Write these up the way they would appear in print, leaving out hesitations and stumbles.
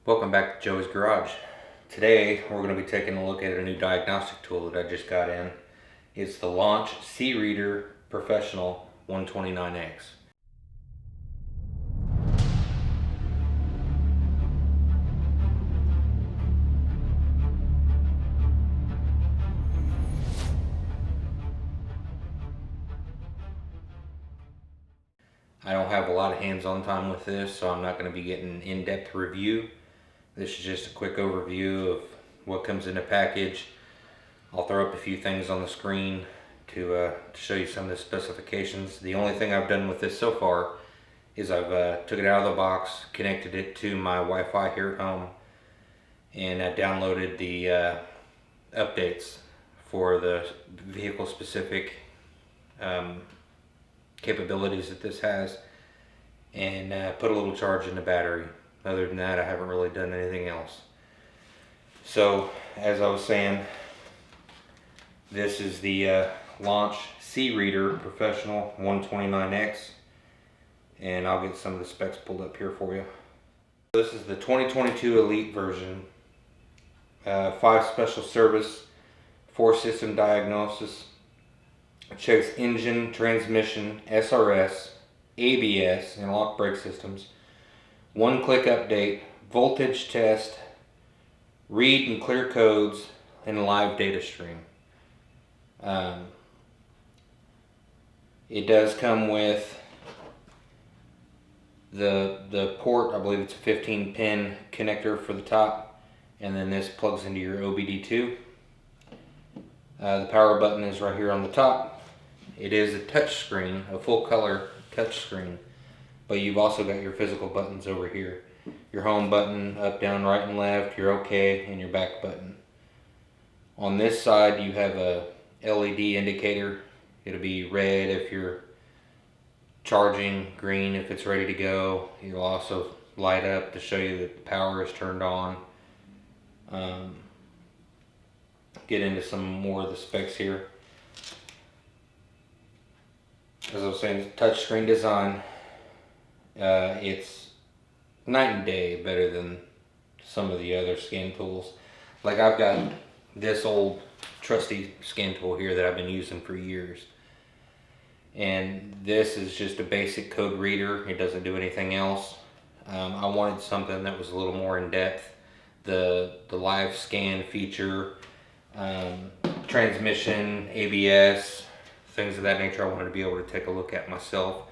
Welcome back to Joey's Garage. Today we're going to be taking a look at a new diagnostic tool that I just got in. It's the Launch C-Reader Professional 129X. I don't have a lot of hands-on time with this, so I'm not going to be getting an in-depth review. This is just a quick overview of what comes in the package. I'll throw up a few things on the screen to show you some of the specifications. The only thing I've done with this so far is I've took it out of the box, connected it to my Wi-Fi here at home, and I downloaded the updates for the vehicle-specific capabilities that this has, and put a little charge in the battery. Other than that, I haven't really done anything else. So, as I was saying, this is the Launch C-Reader Professional 129X, and I'll get some of the specs pulled up here for you. This is the 2022 Elite version. 5 special service, 4 system diagnosis. It checks engine, transmission, SRS, ABS, and lock brake systems. 1-click update, voltage test, read and clear codes, and live data stream. It does come with the port. I believe it's a 15-pin connector for the top, and then this plugs into your OBD2. The power button is right here on the top. It is a touch screen, a full color touch screen, but you've also got your physical buttons over here. Your home button, up, down, right, and left, your OK, and your back button. On this side you have a LED indicator. It'll be red if you're charging, green if it's ready to go. It'll also light up to show you that the power is turned on. Get into some more of the specs here. As I was saying, touchscreen design. It's night and day better than some of the other scan tools. Like, I've got this old trusty scan tool here that I've been using for years, and this is just a basic code reader. It doesn't do anything else. I wanted something that was a little more in depth. The live scan feature, transmission, ABS, things of that nature, I wanted to be able to take a look at myself.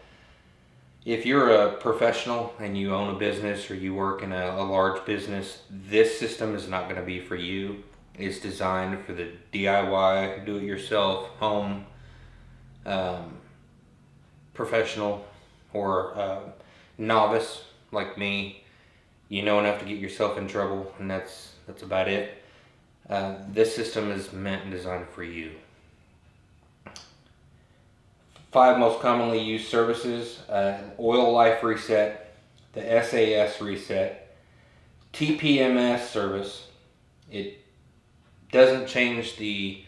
If you're a professional and you own a business or you work in a large business, this system is not going to be for you. It's designed for the DIY, do-it-yourself, home professional or novice like me. You know enough to get yourself in trouble, and that's about it. This system is meant and designed for you. 5 most commonly used services: oil life reset, the SAS reset, TPMS service. It doesn't change the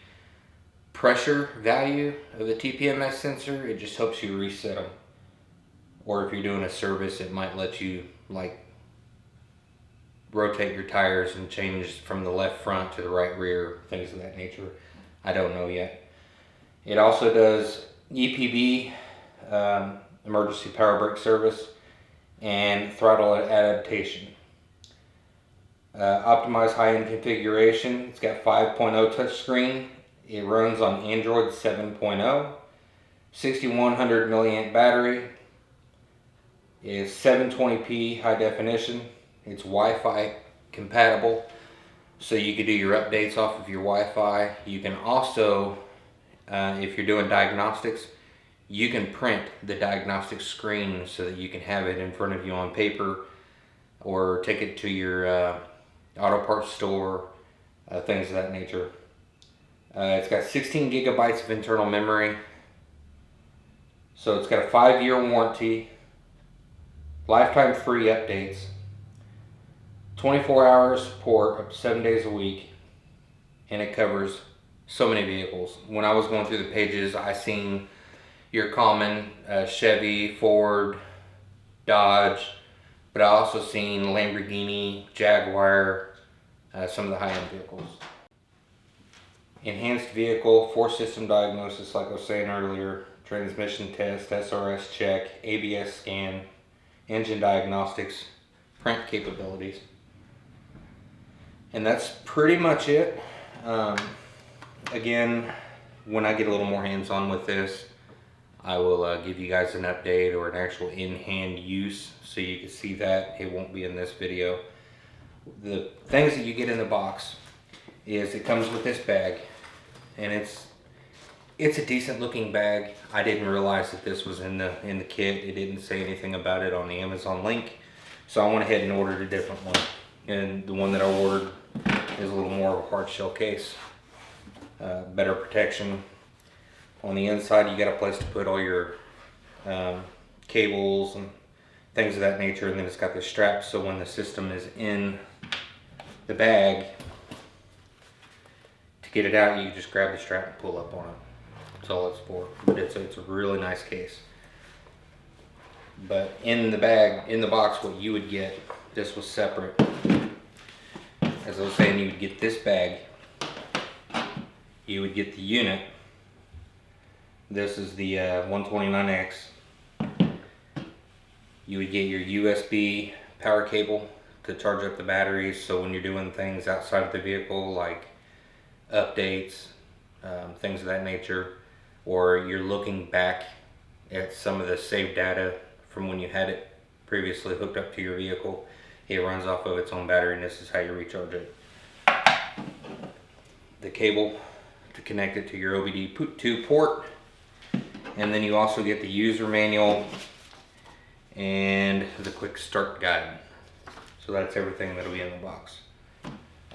pressure value of the TPMS sensor, it just helps you reset them. Or if you're doing a service, it might let you like rotate your tires and change from the left front to the right rear, things of that nature. I don't know yet. It also does EPB, emergency power brake service, and throttle adaptation. Optimized high-end configuration. It's got 5.0 touchscreen. It runs on Android 7.0. 6100 milliamp battery. It's 720p high definition. It's Wi-Fi compatible, so you can do your updates off of your Wi-Fi. You can also, if you're doing diagnostics, you can print the diagnostic screen so that you can have it in front of you on paper, or take it to your auto parts store, things of that nature. It's got 16 gigabytes of internal memory. So it's got a 5-year warranty, lifetime free updates, 24 hours support up to 7 days a week, and it covers so many vehicles. When I was going through the pages, I seen your common Chevy, Ford, Dodge, but I also seen Lamborghini, Jaguar, some of the high-end vehicles. Enhanced vehicle, 4-system diagnosis, like I was saying earlier, transmission test, SRS check, ABS scan, engine diagnostics, print capabilities. And that's pretty much it. Again, when I get a little more hands-on with this, I will give you guys an update or an actual in-hand use so you can see that. It won't be in this video. The things that you get in the box is it comes with this bag, and it's a decent looking bag. I didn't realize that this was in the kit. It didn't say anything about it on the Amazon link, so I went ahead and ordered a different one. And the one that I ordered is a little more of a hard shell case, better protection. On the inside, you got a place to put all your cables and things of that nature, and then it's got the strap, so when the system is in the bag, to get it out, you just grab the strap and pull up on it. That's all it's for. But it's a really nice case. But in the bag, in the box, what you would get, this was separate. As I was saying, you would get this bag. You would get the unit. This is the 129X. You would get your USB power cable to charge up the batteries, so when you're doing things outside of the vehicle, like updates, things of that nature, or you're looking back at some of the saved data from when you had it previously hooked up to your vehicle, it runs off of its own battery, and this is how you recharge it. The cable to connect it to your OBD2 port, and then you also get the user manual and the quick start guide. So that's everything that'll be in the box.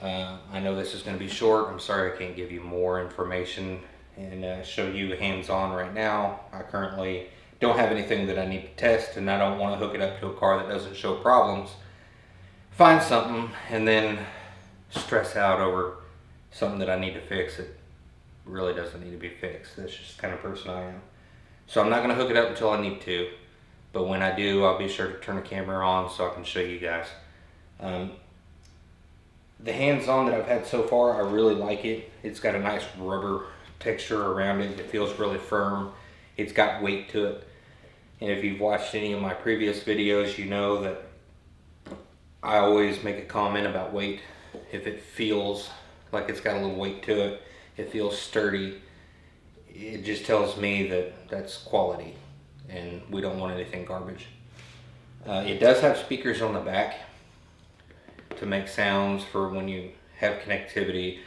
I know this is going to be short. I'm sorry I can't give you more information and show you hands-on right now. I currently don't have anything that I need to test, and I don't want to hook it up to a car that doesn't show problems. Find something and then stress out over something that I need to fix. It really doesn't need to be fixed. That's just the kind of person I am. So I'm not going to hook it up until I need to, but when I do, I'll be sure to turn the camera on so I can show you guys. The hands-on that I've had so far, I really like it. It's got a nice rubber texture around it. It feels really firm. It's got weight to it. And if you've watched any of my previous videos, you know that I always make a comment about weight. If it feels like it's got a little weight to it, it feels sturdy, it just tells me that that's quality, and we don't want anything garbage. It does have speakers on the back to make sounds for when you have connectivity,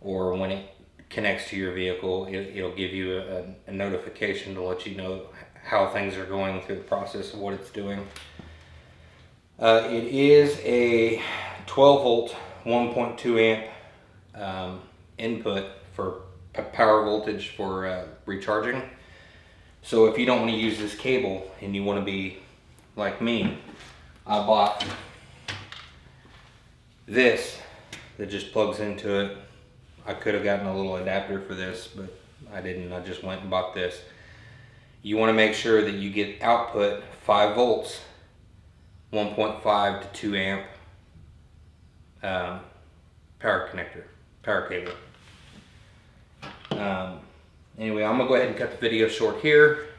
or when it connects to your vehicle, it'll give you a notification to let you know how things are going through the process of what it's doing. It is a 12 volt 1.2 amp input for power voltage for recharging. So if you don't want to use this cable and you want to be like me, I bought this that just plugs into it. I could have gotten a little adapter for this, but I didn't. I just went and bought this. You want to make sure that you get output 5 volts, 1.5 to 2 amp power cable. Anyway, I'm gonna go ahead and cut the video short here.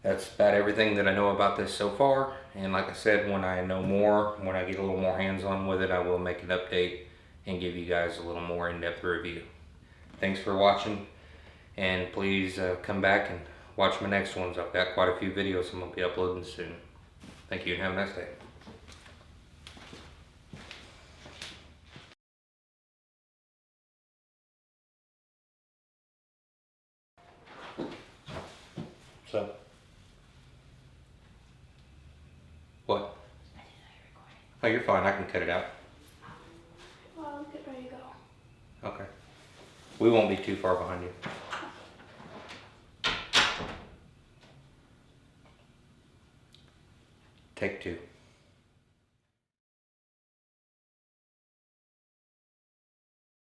That's about everything that I know about this so far. And like I said, when I know more, when I get a little more hands-on with it, I will make an update and give you guys a little more in-depth review. Thanks for watching, and please come back and watch my next ones. I've got quite a few videos I'm gonna be uploading soon. Thank you and have a nice day. So, what? Oh, you're fine. I can cut it out. Well, I'm getting ready to go. Okay. We won't be too far behind you. Take 2.